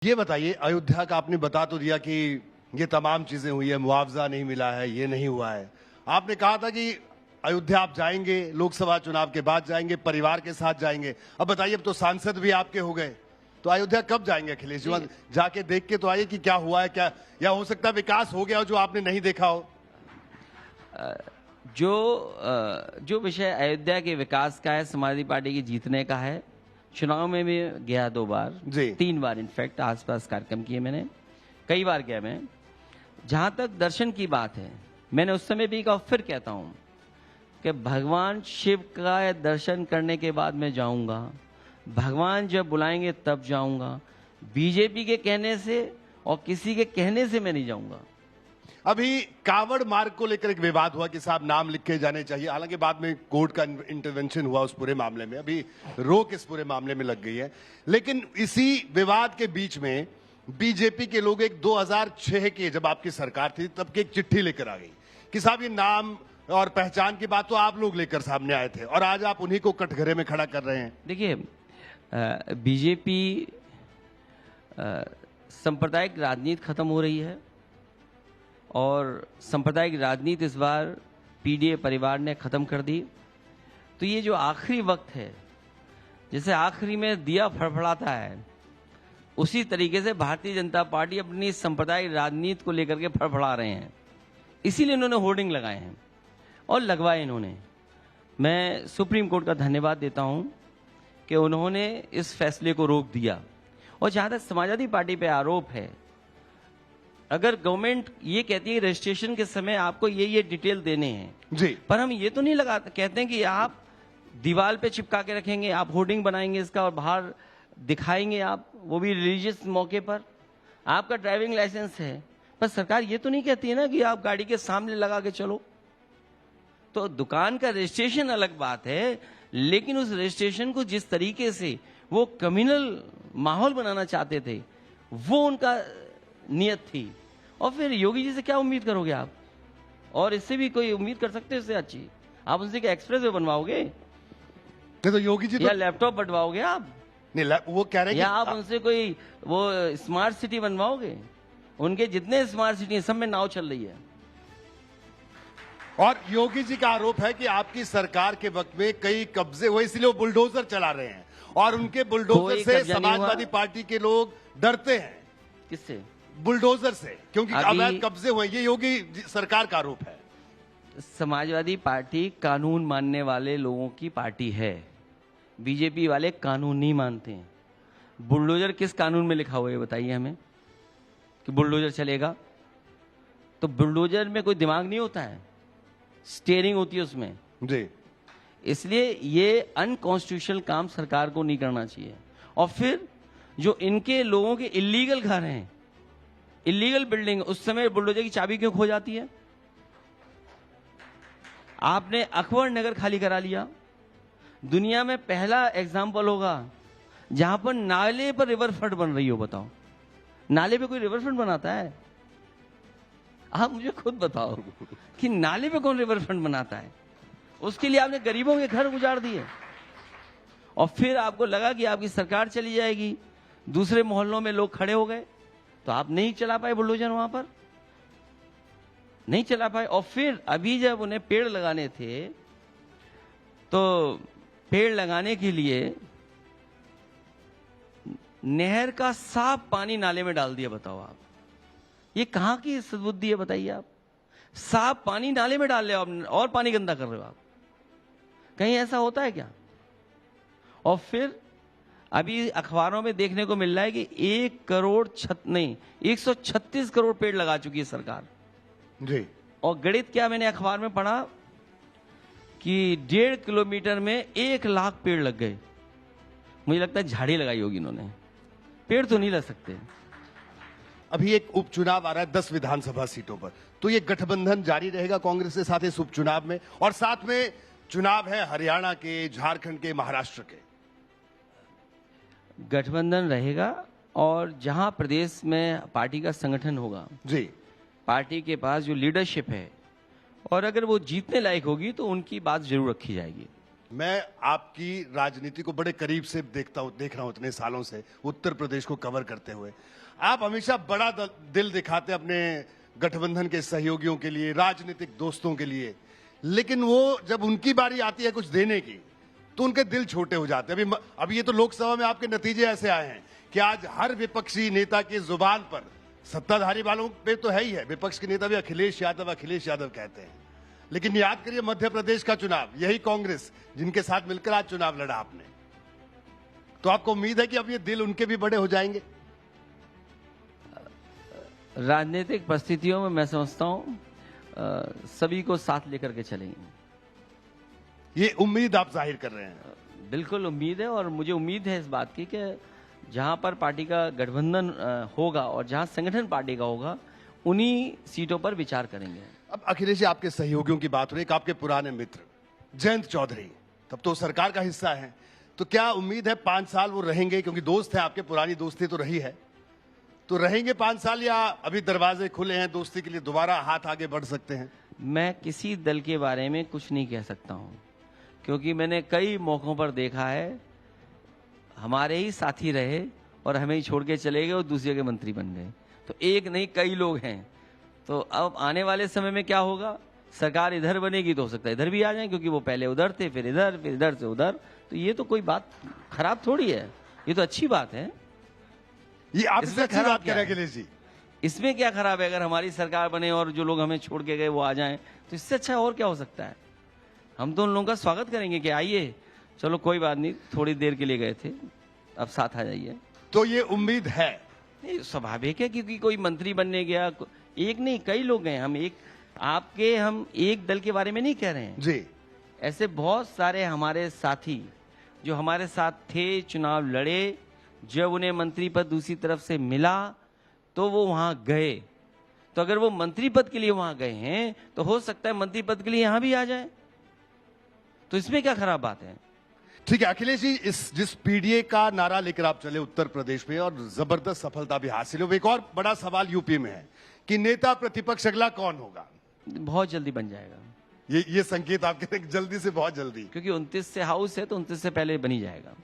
ये बताइए, अयोध्या का आपने बता तो दिया कि ये तमाम चीजें हुई है, मुआवजा नहीं मिला है, ये नहीं हुआ है। आपने कहा था कि अयोध्या आप जाएंगे, लोकसभा चुनाव के बाद जाएंगे, परिवार के साथ जाएंगे। अब बताइए, अब तो सांसद भी आपके हो गए, तो अयोध्या कब जाएंगे अखिलेश जी? जाके देख के तो आइए कि क्या हुआ है, क्या या हो सकता है विकास हो गया हो जो आपने नहीं देखा हो। जो विषय अयोध्या के विकास का है, समाजवादी पार्टी की जीतने का है। चुनाव में भी गया 2 बार, 3 बार इनफैक्ट आसपास कार्यक्रम किए मैंने, कई बार गया मैं। जहां तक दर्शन की बात है, मैंने उस समय भी कहा, फिर कहता हूं कि भगवान शिव का दर्शन करने के बाद मैं जाऊंगा, भगवान जब बुलाएंगे तब जाऊंगा। बीजेपी के कहने से और किसी के कहने से मैं नहीं जाऊंगा। अभी कांवड़ मार्ग को लेकर एक विवाद हुआ कि साहब नाम लिखे जाने चाहिए, हालांकि बाद में कोर्ट का इंटरवेंशन हुआ उस पूरे मामले में, अभी रोक इस पूरे मामले में लग गई है। लेकिन इसी विवाद के बीच में बीजेपी के लोग एक 2006 के, जब आपकी सरकार थी तब की एक चिट्ठी लेकर आ गई कि साहब ये नाम और पहचान की बात तो आप लोग लेकर सामने आए थे और आज आप उन्हीं को कटघरे में खड़ा कर रहे हैं। देखिए, बीजेपी सांप्रदायिक राजनीति खत्म हो रही है और सांप्रदायिक राजनीति इस बार पीडीए परिवार ने खत्म कर दी। तो ये जो आखिरी वक्त है, जैसे आखिरी में दिया फड़फड़ाता है, उसी तरीके से भारतीय जनता पार्टी अपनी सांप्रदायिक राजनीति को लेकर के फड़फड़ा रहे हैं। इसीलिए इन्होंने होर्डिंग लगाए हैं और लगवाए इन्होंने। मैं सुप्रीम कोर्ट का धन्यवाद देता हूं कि उन्होंने इस फैसले को रोक दिया। और जहां तक समाजवादी पार्टी पे आरोप है, अगर गवर्नमेंट ये कहती है रजिस्ट्रेशन के समय आपको ये डिटेल देने हैं जी, पर हम ये तो नहीं कहते हैं कि आप दीवार पे चिपका के रखेंगे, आप होर्डिंग बनाएंगे इसका और बाहर दिखाएंगे, आप वो भी रिलीजियस मौके पर। आपका ड्राइविंग लाइसेंस है, पर सरकार ये तो नहीं कहती है ना कि आप गाड़ी के सामने लगा के चलो। तो दुकान का रजिस्ट्रेशन अलग बात है, लेकिन उस रजिस्ट्रेशन को जिस तरीके से वो कम्युनल माहौल बनाना चाहते थे, वो उनका नियत थी। और फिर योगी जी से क्या उम्मीद करोगे आप? और इससे भी कोई उम्मीद कर सकते हैं इससे अच्छी? आप उनसे क्या एक्सप्रेस वे बनवाओगे? तो योगी जी या लैपटॉप बनवाओगे आप? नहीं, वो कह रहे हैं या आप उनसे कोई वो स्मार्ट सिटी बनवाओगे? उनके जितने स्मार्ट सिटी हैं सब में नाव चल रही है। और योगी जी का आरोप है कि आपकी सरकार के वक्त में कई कब्जे हुए, इसलिए वो बुलडोजर चला रहे हैं और उनके बुलडोजर से समाजवादी पार्टी के लोग डरते हैं। किससे? बुलडोजर से, क्योंकि अवैध कब्जे हुए। ये योगी सरकार का आरोप है। समाजवादी पार्टी कानून मानने वाले लोगों की पार्टी है। बीजेपी वाले कानून नहीं मानते हैं। बुलडोजर किस कानून में लिखा हुआ है बताइए हमें कि बुलडोजर चलेगा? तो बुलडोजर में कोई दिमाग नहीं होता है, स्टीयरिंग होती है उसमें जी। इसलिए ये अनकॉन्स्टिट्यूशनल काम सरकार को नहीं करना चाहिए। और फिर जो इनके लोगों के इलीगल घर हैं, इलीगल बिल्डिंग, उस समय बुलडोजर की चाबी क्यों खो जाती है? आपने अकबर नगर खाली करा लिया। दुनिया में पहला एग्जाम्पल होगा जहां पर नाले पर रिवर फ्रंट बन रही हो। बताओ, नाले पे कोई रिवर फ्रंट बनाता है? आप मुझे खुद बताओ कि नाले पे कौन रिवर फ्रंट बनाता है? उसके लिए आपने गरीबों के घर उजाड़ दिए और फिर आपको लगा कि आपकी सरकार चली जाएगी, दूसरे मोहल्लों में लोग खड़े हो गए, तो आप नहीं चला पाए बुलडोजर, वहां पर नहीं चला पाए। और फिर अभी जब उन्हें पेड़ लगाने थे, तो पेड़ लगाने के लिए नहर का साफ पानी नाले में डाल दिया। बताओ आप, ये कहां की सद्बुद्धि है बताइए आप? साफ पानी नाले में डाल रहे हो आप और पानी गंदा कर रहे हो आप। कहीं ऐसा होता है क्या? और फिर अभी अखबारों में देखने को मिल रहा है कि 136 करोड़ पेड़ लगा चुकी है सरकार जी। और गणित क्या मैंने अखबार में पढ़ा कि 1.5 किलोमीटर में 1 लाख पेड़ लग गए। मुझे लगता है झाड़ी लगाई होगी इन्होंने, पेड़ तो नहीं लग सकते। अभी एक उपचुनाव आ रहा है 10 विधानसभा सीटों पर, तो ये गठबंधन जारी रहेगा कांग्रेस के साथ इस उपचुनाव में, और साथ में चुनाव है हरियाणा के, झारखंड के, महाराष्ट्र के। गठबंधन रहेगा और जहां प्रदेश में पार्टी का संगठन होगा जी, पार्टी के पास जो लीडरशिप है, और अगर वो जीतने लायक होगी तो उनकी बात जरूर रखी जाएगी। मैं आपकी राजनीति को बड़े करीब से देख रहा हूं इतने सालों से, उत्तर प्रदेश को कवर करते हुए। आप हमेशा बड़ा दिल दिखाते हैं अपने गठबंधन के सहयोगियों के लिए, राजनीतिक दोस्तों के लिए, लेकिन वो जब उनकी बारी आती है कुछ देने की तो उनके दिल छोटे हो जाते हैं। अभी ये तो लोकसभा में आपके नतीजे ऐसे आए हैं कि आज हर विपक्षी नेता की जुबान पर, सत्ताधारी वालों पे तो है ही है, विपक्ष के नेता भी अखिलेश यादव कहते हैं, लेकिन याद करिए मध्य प्रदेश का चुनाव, यही कांग्रेस जिनके साथ मिलकर आज चुनाव लड़ा आपने, तो आपको उम्मीद है कि अब ये दिल उनके भी बड़े हो जाएंगे? राजनीतिक परिस्थितियों में मैं समझता हूं सभी को साथ लेकर के चलेंगे। ये उम्मीद आप जाहिर कर रहे हैं? बिल्कुल उम्मीद है, और मुझे उम्मीद है इस बात की कि जहां पर पार्टी का गठबंधन होगा और जहां संगठन पार्टी का होगा, उन्हीं सीटों पर विचार करेंगे। अब अखिलेश जी, आपके सहयोगियों की बात हो रही है, एक आपके पुराने मित्र जयंत चौधरी तब तो सरकार का हिस्सा है, तो क्या उम्मीद है 5 साल वो रहेंगे? क्योंकि दोस्त है आपके, पुरानी दोस्ती तो रही है, तो रहेंगे 5 साल या अभी दरवाजे खुले हैं दोस्ती के लिए, दोबारा हाथ आगे बढ़ सकते हैं? मैं किसी दल के बारे में कुछ नहीं कह सकता हूं, क्योंकि मैंने कई मौकों पर देखा है हमारे ही साथी रहे और हमें ही छोड़ के चले गए और दूसरे के मंत्री बन गए। तो एक नहीं कई लोग हैं, तो अब आने वाले समय में क्या होगा, सरकार इधर बनेगी तो हो सकता है इधर भी आ जाए, क्योंकि वो पहले उधर थे, फिर इधर से उधर, तो ये तो कोई बात खराब थोड़ी है, ये तो अच्छी बात है। ये आप इसमें अच्छी बात खराब कह क्या रहे हैं है? अखिलेश जी। इसमें क्या खराब है? अगर हमारी सरकार बने और जो लोग हमें छोड़ के गए वो आ जाएं, तो इससे अच्छा और क्या हो सकता है? हम तो उन लोगों का स्वागत करेंगे कि आइए, चलो कोई बात नहीं, थोड़ी देर के लिए गए थे, अब साथ आ जाइए। तो ये उम्मीद है? नहीं, स्वाभाविक है, क्योंकि कोई मंत्री बनने गया, एक नहीं कई लोग गए। हम एक दल के बारे में नहीं कह रहे हैं जी। ऐसे बहुत सारे हमारे साथी जो हमारे साथ थे, चुनाव लड़े, जब उन्हें मंत्री पद दूसरी तरफ से मिला तो वो वहां गए। तो अगर वो मंत्री पद के लिए वहां गए हैं तो हो सकता है मंत्री पद के लिए यहां भी आ जाए, तो इसमें क्या खराब बात है? ठीक है अखिलेश जी, जिस पीडीए का नारा लेकर आप चले उत्तर प्रदेश में और जबरदस्त सफलता भी हासिल हो, एक और बड़ा सवाल यूपी में है कि नेता प्रतिपक्ष अगला कौन होगा? बहुत जल्दी बन जाएगा। ये संकेत आपके जल्दी से बहुत जल्दी, क्योंकि 29 से हाउस है तो 29 से पहले बनी जाएगा।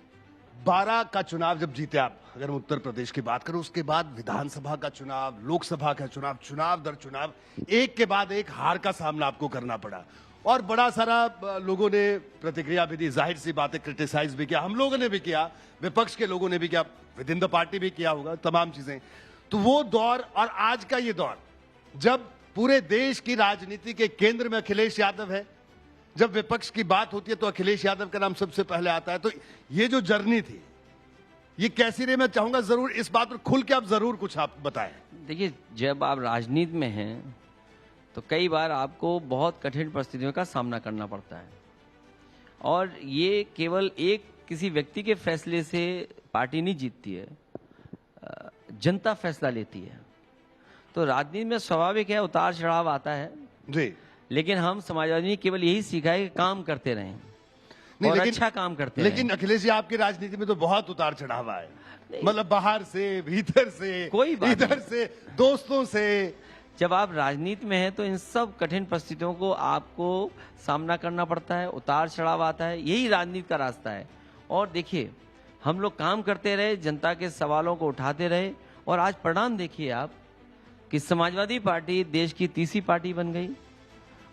12 का चुनाव जब जीते आप, अगर हम उत्तर प्रदेश की बात करें, उसके बाद विधानसभा का चुनाव, लोकसभा का चुनाव, चुनाव दर चुनाव, एक के बाद एक हार का सामना आपको करना पड़ा और बड़ा सारा लोगों ने प्रतिक्रिया भी दी, जाहिर सी बातें, क्रिटिसाइज भी किया, हम लोगों ने भी किया, विपक्ष के लोगों ने भी किया, विद इन द पार्टी भी किया होगा, तमाम चीजें। तो वो दौर और आज का ये दौर, जब पूरे देश की राजनीति के केंद्र में अखिलेश यादव है, जब विपक्ष की बात होती है तो अखिलेश यादव का नाम सबसे पहले आता है, तो ये जो जर्नी थी ये कैसी रही? मैं चाहूंगा जरूर इस बात पर खुल के आप जरूर कुछ आप बताएं। देखिए, जब आप राजनीति में हैं तो कई बार आपको बहुत कठिन परिस्थितियों का सामना करना पड़ता है, और ये केवल एक किसी व्यक्ति के फैसले से पार्टी नहीं जीतती है, जनता फैसला लेती है। तो राजनीति में स्वाभाविक है उतार चढ़ाव आता है जी, लेकिन हम समाजवादी ने केवल यही सीखा है कि काम करते रहें और अच्छा काम करते रहें। लेकिन अखिलेश जी, आपकी राजनीति में तो बहुत उतार चढ़ाव आए, मतलब बाहर से, भीतर से, कोई बात इधर से, दोस्तों से। जब आप राजनीति में हैं तो इन सब कठिन परिस्थितियों को आपको सामना करना पड़ता है, उतार चढ़ाव आता है, यही राजनीति का रास्ता है। और देखिए, हम लोग काम करते रहे, जनता के सवालों को उठाते रहे, और आज परिणाम देखिए आप कि समाजवादी पार्टी देश की तीसरी पार्टी बन गई।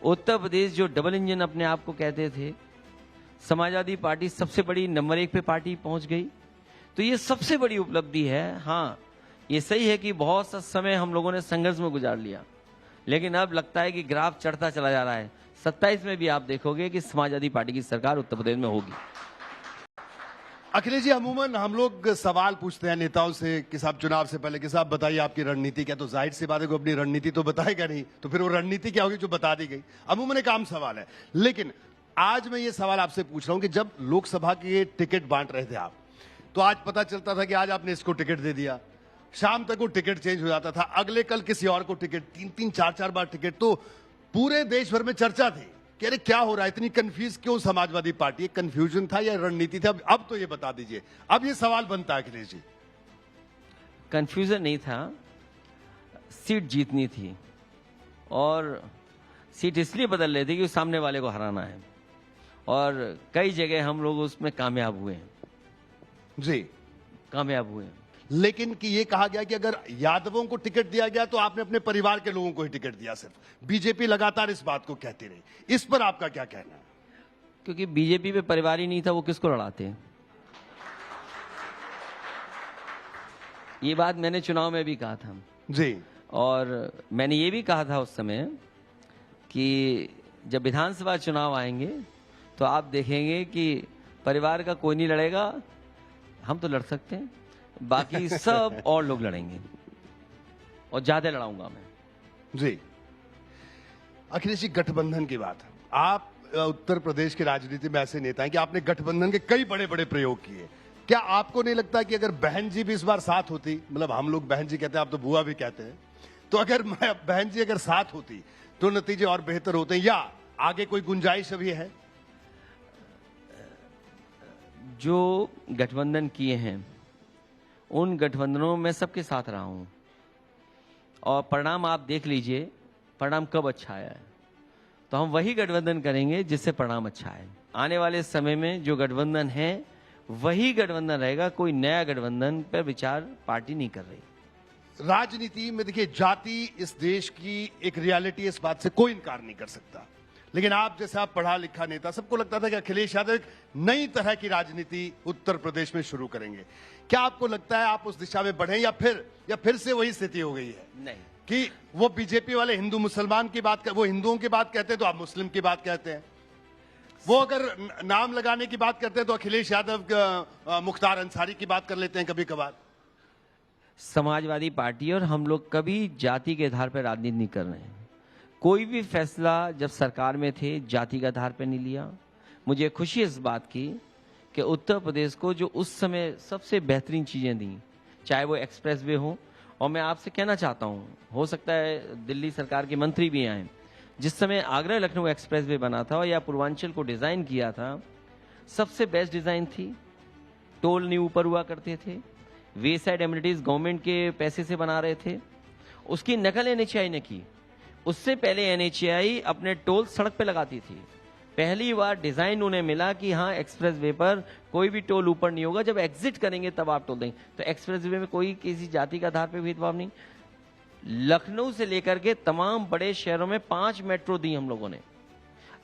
उत्तर प्रदेश जो डबल इंजन अपने आप को कहते थे, समाजवादी पार्टी सबसे बड़ी नंबर 1 पे पार्टी पहुंच गई। तो ये सबसे बड़ी उपलब्धि है। हाँ, ये सही है कि बहुत सा समय हम लोगों ने संघर्ष में गुजार लिया, लेकिन अब लगता है कि ग्राफ चढ़ता चला जा रहा है। 27 में भी आप देखोगे कि समाजवादी पार्टी की सरकार उत्तर प्रदेश में होगी। अखिलेश जी, अमूमन हम लोग सवाल पूछते हैं नेताओं से कि साहब चुनाव से पहले कि साहब बताइए आपकी रणनीति क्या, तो जाहिर सी बात है कि अपनी रणनीति तो बताएगा नहीं, तो फिर वो रणनीति क्या होगी जो बता दी गई? अमूमन एक आम सवाल है। लेकिन आज मैं ये सवाल आपसे पूछ रहा हूं कि जब लोकसभा के टिकट बांट रहे थे आप, तो आज पता चलता था कि आज आपने इसको टिकट दे दिया, शाम तक वो टिकट चेंज हो जाता था, अगले कल किसी और को टिकट, 3-3, 4-4 बार टिकट। तो पूरे देश भर में चर्चा थी कि अरे क्या हो रहा है, इतनी कंफ्यूज क्यों समाजवादी पार्टी? कंफ्यूजन था या रणनीति थी? अब तो ये बता दीजिए। अब ये सवाल बनता है अखिलेश जी। कंफ्यूजन नहीं था, सीट जीतनी थी, और सीट इसलिए बदल रही थी कि सामने वाले को हराना है। और कई जगह हम लोग उसमें कामयाब हुए हैं, जी। कामयाब हुए हैं। लेकिन कि ये कहा गया कि अगर यादवों को टिकट दिया गया तो आपने अपने परिवार के लोगों को ही टिकट दिया सिर्फ। बीजेपी लगातार इस बात को कहती रही, इस पर आपका क्या कहना है? क्योंकि बीजेपी पे परिवार ही नहीं था, वो किसको लड़ाते हैं? ये बात मैंने चुनाव में भी कहा था जी। और मैंने ये भी कहा था उस समय कि जब विधानसभा चुनाव आएंगे तो आप देखेंगे कि परिवार का कोई नहीं लड़ेगा, हम तो लड़ सकते हैं, बाकी सब और लोग लड़ेंगे और ज्यादा लड़ाऊंगा मैं। जी। अखिलेश जी, गठबंधन की बात, आप उत्तर प्रदेश की राजनीति में ऐसे नेता हैं कि आपने गठबंधन के कई बड़े बड़े प्रयोग किए। क्या आपको नहीं लगता कि अगर बहन जी भी इस बार साथ होती, मतलब हम लोग बहन जी कहते हैं, आप तो बुआ भी कहते हैं, तो अगर बहन जी अगर साथ होती तो नतीजे और बेहतर होते हैं, या आगे कोई गुंजाइश अभी है? जो गठबंधन किए हैं उन गठबंधनों में सबके साथ रहा हूं और परिणाम आप देख लीजिए, परिणाम कब अच्छा आया है। तो हम वही गठबंधन करेंगे जिससे परिणाम अच्छा है। आने वाले समय में जो गठबंधन है वही गठबंधन रहेगा, कोई नया गठबंधन पर विचार पार्टी नहीं कर रही। राजनीति में देखिए, जाति इस देश की एक रियलिटी, इस बात से कोई इनकार नहीं कर सकता। लेकिन आप जैसे आप पढ़ा लिखा नेता, सबको लगता था कि अखिलेश यादव एक नई तरह की राजनीति उत्तर प्रदेश में शुरू करेंगे। क्या आपको लगता है आप उस दिशा में बढ़े, या फिर से वही स्थिति हो गई है? नहीं, कि वो बीजेपी वाले हिंदू मुसलमान की बात वो हिंदुओं की बात कहते हैं तो आप मुस्लिम की बात कहते हैं, वो अगर नाम लगाने की बात करते हैं तो अखिलेश यादव मुख्तार अंसारी की बात कर लेते हैं कभी कभार। समाजवादी पार्टी और हम लोग कभी जाति के आधार पर राजनीति नहीं कर रहे हैं। कोई भी फैसला जब सरकार में थे जाति के आधार पर नहीं लिया। मुझे खुशी इस बात की कि उत्तर प्रदेश को जो उस समय सबसे बेहतरीन चीजें दी, चाहे वो एक्सप्रेसवे हो, और मैं आपसे कहना चाहता हूं, हो सकता है दिल्ली सरकार के मंत्री भी आए, जिस समय आगरा लखनऊ एक्सप्रेसवे बना था या पूर्वांचल को डिजाइन किया था, सबसे बेस्ट डिजाइन थी। टोल नहीं ऊपर हुआ करते थे, वे साइड एमिनिटीज गवर्नमेंट के पैसे से बना रहे थे, उसकी नकल एनएचएआई ने की। उससे पहले एनएचएआई अपने टोल सड़क पे लगाती थी। पहली बार डिजाइन उन्हें मिला कि हाँ, एक्सप्रेसवे पर कोई भी टोल ऊपर नहीं होगा, जब एग्जिट करेंगे तब आप टोल देंगे। तो एक्सप्रेसवे में कोई किसी जाति के आधार पर भेदभाव नहीं। लखनऊ से लेकर के तमाम बड़े शहरों में 5 मेट्रो दी हम लोगों ने।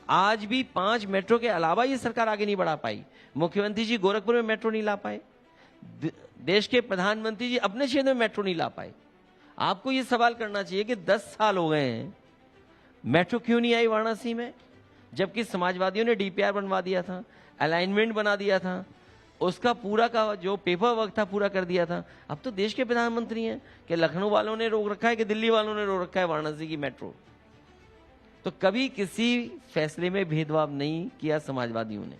आज भी 5 मेट्रो के अलावा ये सरकार आगे नहीं बढ़ा पाई। मुख्यमंत्री जी गोरखपुर में मेट्रो नहीं ला पाए, देश के प्रधानमंत्री जी अपने क्षेत्र में मेट्रो नहीं ला पाए। आपको ये सवाल करना चाहिए कि 10 साल हो गए हैं, मेट्रो क्यों नहीं आई वाराणसी में, जबकि समाजवादियों ने डीपीआर बनवा दिया था, अलाइनमेंट बना दिया था, उसका पूरा का जो पेपर वर्क था पूरा कर दिया था। अब तो देश के प्रधानमंत्री हैं कि लखनऊ वालों ने रोक रखा है कि दिल्ली वालों ने रोक रखा है वाराणसी की मेट्रो। तो कभी किसी फैसले में भेदभाव नहीं किया समाजवादियों ने।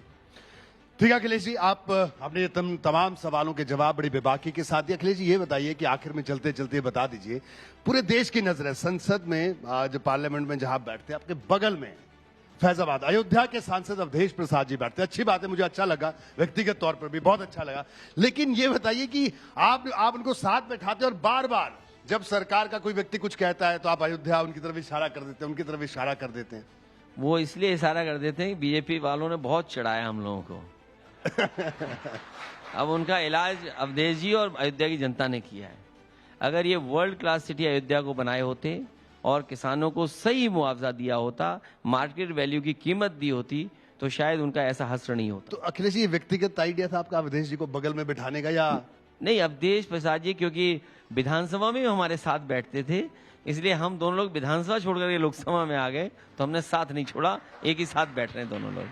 ठीक है अखिलेश जी, आपने तमाम सवालों के जवाब बड़ी बेबाकी के साथ दिए। अखिलेश जी, ये बताइए कि आखिर में चलते चलते बता दीजिए, पूरे देश की नजर है संसद में, जो पार्लियामेंट में जहां बैठते हैं, आपके बगल में फैजाबाद अयोध्या के सांसद अवधेश प्रसाद जी बैठते हैं। अच्छी बात है, मुझे अच्छा लगा, व्यक्तिगत तौर पर भी बहुत अच्छा लगा। लेकिन ये बताइए कि आप उनको साथ बैठाते हैं और बार बार जब सरकार का कोई व्यक्ति कुछ कहता है तो आप अयोध्या उनकी तरफ इशारा कर देते हैं, उनकी तरफ इशारा कर देते हैं। वो इसलिए इशारा कर देते हैं कि बीजेपी वालों ने बहुत चढ़ाया हम लोगों को। अब उनका इलाज अवधेश जी और अयोध्या की जनता ने किया है। अगर ये वर्ल्ड क्लास सिटी अयोध्या को बनाए होते और किसानों को सही मुआवजा दिया होता, मार्केट वैल्यू की कीमत दी होती, तो शायद उनका ऐसा हश्र नहीं होता। तो अखिलेश जी, ये व्यक्तिगत आइडिया था आपका अवधेश जी को बगल में बिठाने का, या नहीं? अवधेश प्रसाद जी क्योंकि विधानसभा में हमारे साथ बैठते थे, इसलिए हम दोनों लोग विधानसभा छोड़कर लोकसभा में आ गए, तो हमने साथ नहीं छोड़ा, एक ही साथ बैठ रहे हैं दोनों लोग।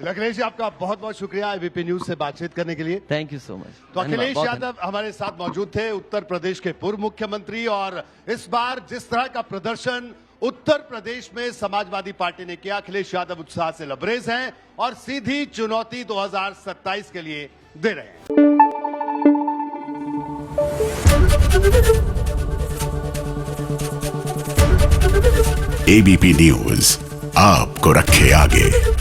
अखिलेश जी, आपका बहुत बहुत शुक्रिया एबीपी न्यूज से बातचीत करने के लिए। Thank you so much. तो अखिलेश यादव हमारे साथ मौजूद थे, उत्तर प्रदेश के पूर्व मुख्यमंत्री, और इस बार जिस तरह का प्रदर्शन उत्तर प्रदेश में समाजवादी पार्टी ने किया, अखिलेश यादव उत्साह से लबरेज हैं और सीधी चुनौती 2027 के लिए दे रहे हैं। एबीपी न्यूज आपको रखे आगे।